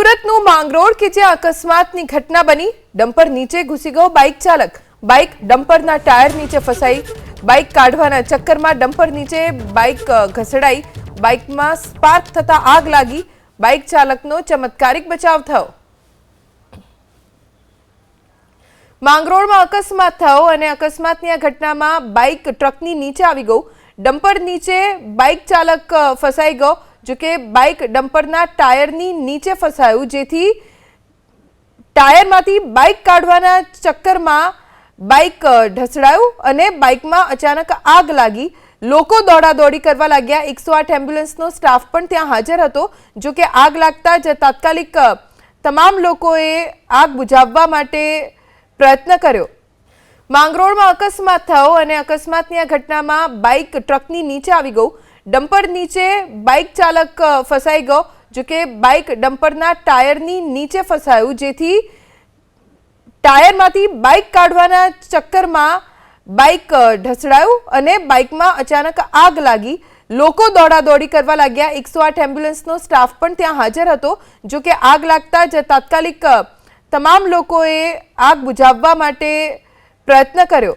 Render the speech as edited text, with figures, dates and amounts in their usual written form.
સુરતનું માંગરોળ કે જ્યાં અકસ્માતની ઘટના બની, ડમ્પર નીચે ઘૂસી ગયો બાઇક ચાલક, બાઇક ડમ્પરના ટાયર નીચે ફસાઈ, બાઇક કાઢવાના ચક્કરમાં ડમ્પર નીચે બાઇક ઘસડાઈ, બાઇકમાં સ્પાર્ક થતા આગ લાગી, બાઇક ચાલકનો ચમત્કારિક બચાવ થયો। માંગરોળમાં અકસ્માત થયો અને અકસ્માતની આ ઘટનામાં બાઇક ટ્રકની નીચે આવી ગયું, ડમ્પર નીચે બાઇક ચાલક ફસાઈ ગયો, જો કે બાઇક ડમ્પરના ટાયરની નીચે ફસાયું, જેથી ટાયરમાંથી બાઇક કાઢવાના ચક્કરમાં બાઇક ઢસડાયું અને બાઇકમાં અચાનક આગ લાગી। લોકો દોડાદોડી કરવા લાગ્યા। 108 એમ્બ્યુલન્સનો સ્ટાફ પણ ત્યાં હાજર હતો, જો કે આગ લાગતા જ તાત્કાલિક તમામ લોકોએ આગ બુઝાવવા માટે પ્રયત્ન કર્યો। માંગરોળમાં અકસ્માત થયો અને અકસ્માતની આ ઘટનામાં બાઇક ટ્રકની નીચે આવી ગયું, ડમ્પર નીચે બાઇક ચાલક ફસાઈ ગયો, જો કે બાઇક ડમ્પરના ટાયરની નીચે ફસાયું, જેથી ટાયરમાંથી બાઇક કાઢવાના ચક્કરમાં બાઇક ઢસડાયું અને બાઇકમાં અચાનક આગ લાગી। લોકો દોડાદોડી કરવા લાગ્યા। 108 એમ્બ્યુલન્સનો સ્ટાફ પણ ત્યાં હાજર હતો, જો કે આગ લાગતા જ તાત્કાલિક તમામ લોકોએ આગ બુઝાવવા માટે પ્રયત્ન કર્યો।